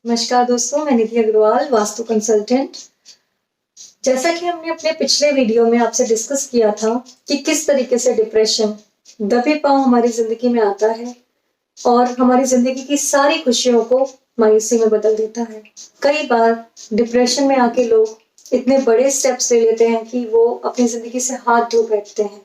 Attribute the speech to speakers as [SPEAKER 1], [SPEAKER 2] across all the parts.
[SPEAKER 1] नमस्कार दोस्तों, मैं निधि अग्रवाल, वास्तु कंसल्टेंट। जैसा कि हमने अपने पिछले वीडियो में आपसे डिस्कस किया था कि किस तरीके से डिप्रेशन दबे पांव हमारी जिंदगी में आता है और हमारी जिंदगी की सारी खुशियों को मायूसी में बदल देता है। कई बार डिप्रेशन में आके लोग इतने बड़े स्टेप्स ले लेते हैं कि वो अपनी जिंदगी से हाथ धो बैठते हैं।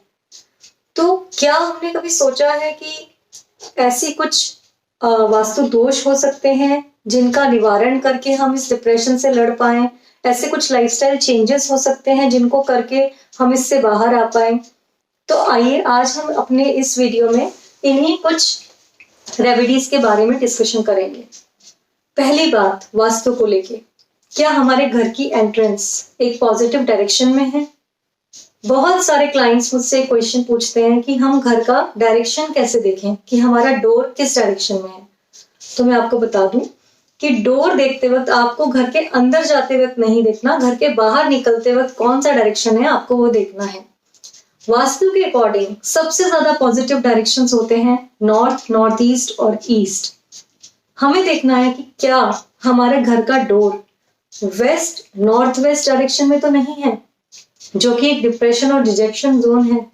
[SPEAKER 1] तो क्या हमने कभी सोचा है कि ऐसी कुछ वास्तु दोष हो सकते हैं जिनका निवारण करके हम इस डिप्रेशन से लड़ पाए? ऐसे कुछ लाइफस्टाइल चेंजेस हो सकते हैं जिनको करके हम इससे बाहर आ पाए? तो आइए आज हम अपने इस वीडियो में इन्हीं कुछ रेमेडीज के बारे में डिस्कशन करेंगे। पहली बात, वास्तु को लेके, क्या हमारे घर की एंट्रेंस एक पॉजिटिव डायरेक्शन में है? बहुत सारे क्लाइंट्स मुझसे क्वेश्चन पूछते हैं कि हम घर का डायरेक्शन कैसे देखें, कि हमारा डोर किस डायरेक्शन में है। तो मैं आपको बता दूं कि डोर देखते वक्त आपको घर के अंदर जाते वक्त नहीं देखना, घर के बाहर निकलते वक्त कौन सा डायरेक्शन है आपको वो देखना है। वास्तु के अकॉर्डिंग सबसे ज्यादा पॉजिटिव डायरेक्शंस होते हैं नॉर्थ, नॉर्थ ईस्ट और ईस्ट। हमें देखना है कि क्या हमारे घर का door west, north west direction में तो नहीं है, जो कि एक डिप्रेशन और डिजेक्शन जोन है।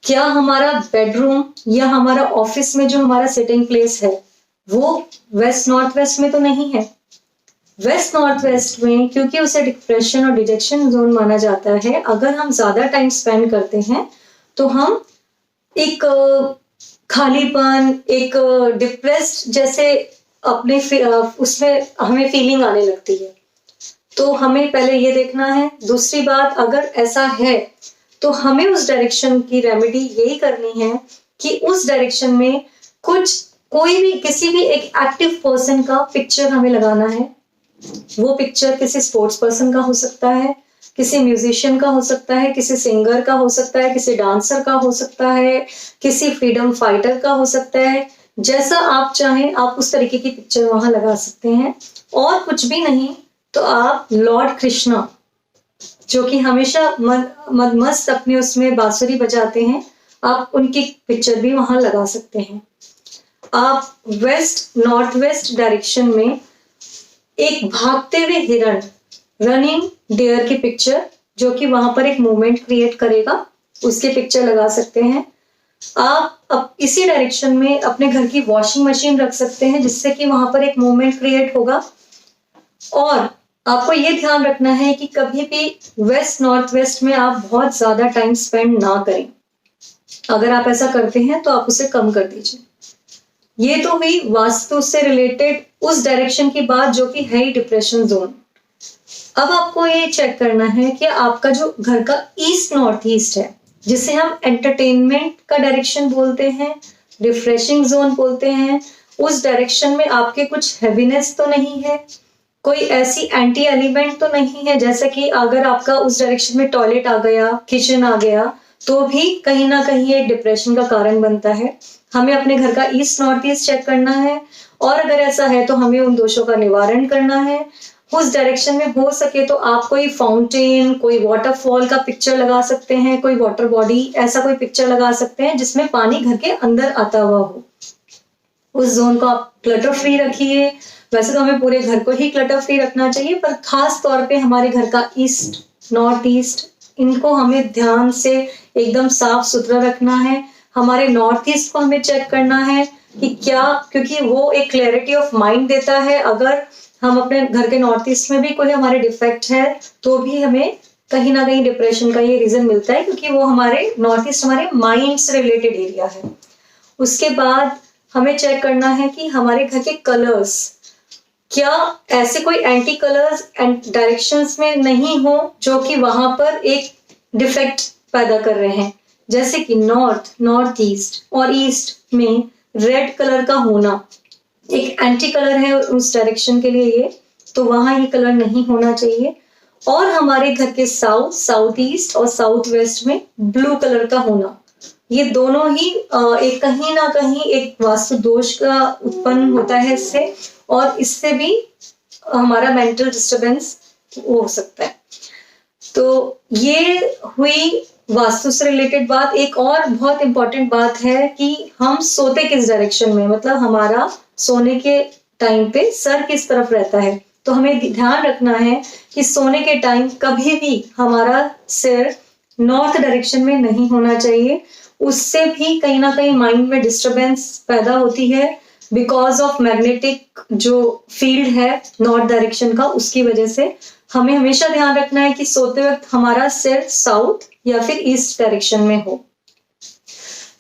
[SPEAKER 1] क्या हमारा बेडरूम या हमारा ऑफिस में जो हमारा सिटिंग प्लेस है वो वेस्ट नॉर्थ वेस्ट में तो नहीं है। वेस्ट नॉर्थ वेस्ट में क्योंकि उसे डिप्रेशन और डिजेक्शन जोन माना जाता है, अगर हम ज्यादा टाइम स्पेंड करते हैं तो हम एक खालीपन, एक डिप्रेस्ड जैसे अपने उसमें हमें फीलिंग आने लगती है। तो हमें पहले ये देखना है। दूसरी बात, अगर ऐसा है तो हमें उस डायरेक्शन की रेमेडी यही करनी है कि उस डायरेक्शन में कोई भी किसी भी एक एक्टिव पर्सन का पिक्चर हमें लगाना है। वो पिक्चर किसी स्पोर्ट्स पर्सन का हो सकता है, किसी म्यूजिशियन का हो सकता है, किसी सिंगर का हो सकता है, किसी डांसर का हो सकता है, किसी फ्रीडम फाइटर का हो सकता है। जैसा आप चाहें आप उस तरीके की पिक्चर वहां लगा सकते हैं। और कुछ भी नहीं तो आप लॉर्ड कृष्णा, जो कि हमेशा मस्त अपने उसमें बांसुरी बजाते हैं, आप उनकी पिक्चर भी वहां लगा सकते हैं। आप वेस्ट नॉर्थ वेस्ट डायरेक्शन में एक भागते हुए हिरण, रनिंग डेयर की पिक्चर, जो कि वहां पर एक मूवमेंट क्रिएट करेगा, उसकी पिक्चर लगा सकते हैं। आप अब इसी डायरेक्शन में अपने घर की वॉशिंग मशीन रख सकते हैं, जिससे कि वहां पर एक मूवमेंट क्रिएट होगा। और आपको ये ध्यान रखना है कि कभी भी वेस्ट नॉर्थ वेस्ट में आप बहुत ज्यादा टाइम स्पेंड ना करें। अगर आप ऐसा करते हैं तो आप उसे कम कर दीजिए। ये तो हुई वास्तु से रिलेटेड उस डायरेक्शन की बात जो कि है ही डिप्रेशन जोन। अब आपको ये चेक करना है कि आपका जो घर का ईस्ट नॉर्थ ईस्ट है, जिसे हम एंटरटेनमेंट का डायरेक्शन बोलते हैं, रिफ्रेशिंग जोन बोलते हैं, उस डायरेक्शन में आपके कुछ हैवीनेस तो नहीं है, कोई ऐसी एंटी एलिमेंट तो नहीं है, जैसे कि अगर आपका उस डायरेक्शन में टॉयलेट आ गया, किचन आ गया, तो भी कहीं ना कहीं एक डिप्रेशन का कारण बनता है। हमें अपने घर का ईस्ट नॉर्थ ईस्ट चेक करना है, और अगर ऐसा है तो हमें उन दोषों का निवारण करना है। उस डायरेक्शन में हो सके तो आप कोई फाउंटेन, कोई वाटरफॉल का पिक्चर लगा सकते हैं, कोई वाटर बॉडी, ऐसा कोई पिक्चर लगा सकते हैं जिसमें पानी घर के अंदर आता हुआ हो। उस जोन को आप क्लटर फ्री रखिए। वैसे तो हमें पूरे घर को ही क्लटर फ्री रखना चाहिए, पर खास तौर पे हमारे घर का ईस्ट नॉर्थ ईस्ट, इनको हमें ध्यान से एकदम साफ सुथरा रखना है। हमारे नॉर्थ ईस्ट को हमें चेक करना है कि क्या, क्योंकि वो एक क्लैरिटी ऑफ माइंड देता है। अगर हम अपने घर के नॉर्थ ईस्ट में भी कोई हमारे डिफेक्ट है तो भी हमें कहीं ना कहीं डिप्रेशन का ये रीजन मिलता है, क्योंकि वो हमारे नॉर्थ ईस्ट हमारे माइंड से रिलेटेड एरिया है। उसके बाद हमें चेक करना है कि हमारे घर के कलर्स, क्या ऐसे कोई एंटी कलर्स एंड डायरेक्शंस में नहीं हो जो कि वहां पर एक डिफेक्ट पैदा कर रहे हैं। जैसे कि नॉर्थ, नॉर्थ ईस्ट और ईस्ट में रेड कलर का होना एक एंटी कलर है उस डायरेक्शन के लिए ये, तो वहां ये कलर नहीं होना चाहिए। और हमारे घर के साउथ, साउथ ईस्ट और साउथ वेस्ट में ब्लू कलर का होना, ये दोनों ही एक कहीं ना कहीं एक वास्तु दोष का उत्पन्न होता है इससे, और इससे भी हमारा मेंटल डिस्टरबेंस हो सकता है। तो ये हुई वास्तु से रिलेटेड बात। एक और बहुत इंपॉर्टेंट बात है कि हम सोते किस डायरेक्शन में, मतलब हमारा सोने के टाइम पे सर किस तरफ रहता है। तो हमें ध्यान रखना है कि सोने के टाइम कभी भी हमारा सिर नॉर्थ डायरेक्शन में नहीं होना चाहिए। उससे भी कहीं ना कहीं माइंड में डिस्टरबेंस पैदा होती है बिकॉज ऑफ मैग्नेटिक जो फील्ड है नॉर्थ डायरेक्शन का, उसकी वजह से हमें हमेशा ध्यान रखना है कि सोते वक्त हमारा सिर साउथ या फिर ईस्ट डायरेक्शन में हो।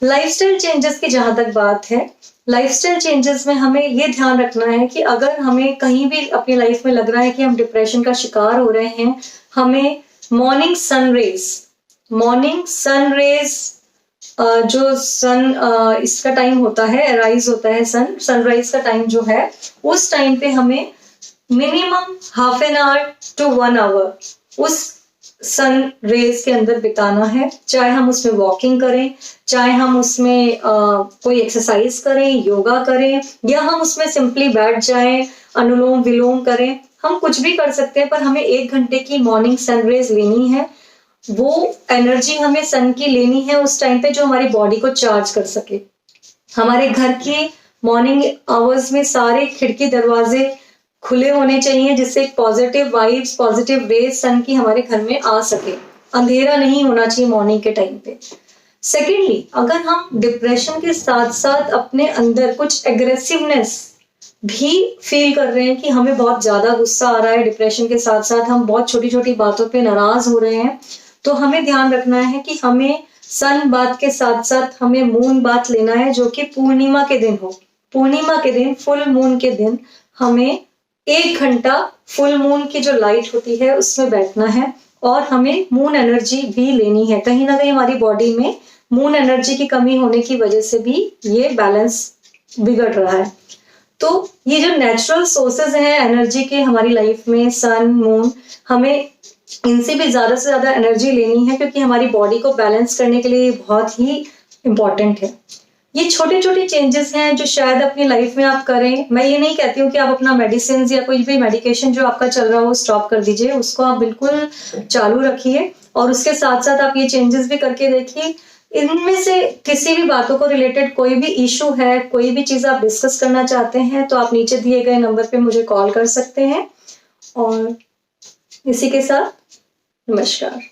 [SPEAKER 1] लाइफस्टाइल चेंजेस की जहां तक बात है, लाइफस्टाइल चेंजेस में हमें ये ध्यान रखना है कि अगर हमें कहीं भी अपनी लाइफ में लग रहा है कि हम डिप्रेशन का शिकार हो रहे हैं, हमें मॉर्निंग सन रेज जो इसका टाइम होता है, राइज होता है सनराइज का टाइम जो है, उस टाइम पे हमें minimum half an hour to 1 hour उस सन रेज के अंदर बिताना है। चाहे हम उसमें वॉकिंग करें, चाहे हम उसमें कोई एक्सरसाइज करें, योगा करें, या हम उसमें सिंपली बैठ जाएं, अनुलोम विलोम करें, हम कुछ भी कर सकते हैं। पर हमें 1 घंटे की मॉर्निंग सन रेज लेनी है। वो एनर्जी हमें सन की लेनी है उस टाइम पे जो हमारी बॉडी को चार्ज कर सके। हमारे घर के मॉर्निंग आवर्स में सारे खिड़की दरवाजे खुले होने चाहिए जिससे positive vibes, positive rays sun की हमारे घर में आ सके। अंधेरा नहीं होना चाहिए मॉर्निंग के टाइम पे। सेकेंडली, अगर हम डिप्रेशन के साथ साथ अपने अंदर कुछ एग्रेसिवनेस भी फील कर रहे हैं कि हमें बहुत ज्यादा गुस्सा आ रहा है, डिप्रेशन के साथ साथ हम बहुत छोटी छोटी बातों पे नाराज हो रहे हैं, तो हमें ध्यान रखना है कि हमें सन बात के साथ साथ हमें मून बात लेना है, जो कि पूर्णिमा के दिन हो। पूर्णिमा के दिन, फुल मून के दिन हमें 1 घंटा फुल मून की जो लाइट होती है उसमें बैठना है और हमें मून एनर्जी भी लेनी है। कहीं ना कहीं हमारी बॉडी में मून एनर्जी की कमी होने की वजह से भी ये बैलेंस बिगड़ रहा है। तो ये जो नेचुरल सोर्सेज हैं एनर्जी के हमारी लाइफ में, सन, मून, हमें इनसे भी ज्यादा से ज्यादा एनर्जी लेनी है क्योंकि हमारी बॉडी को बैलेंस करने के लिए बहुत ही इंपॉर्टेंट है। ये छोटे छोटे चेंजेस हैं जो शायद अपनी लाइफ में आप करें। मैं ये नहीं कहती हूँ कि आप अपना मेडिसिन या कोई भी मेडिकेशन जो आपका चल रहा हो स्टॉप कर दीजिए, उसको आप बिल्कुल चालू रखिए और उसके साथ साथ आप ये चेंजेस भी करके देखिए। इनमें से किसी भी बातों को रिलेटेड कोई भी इशू है, कोई भी चीज आप डिस्कस करना चाहते हैं, तो आप नीचे दिए गए नंबर पे मुझे कॉल कर सकते हैं। और इसी के साथ नमस्कार।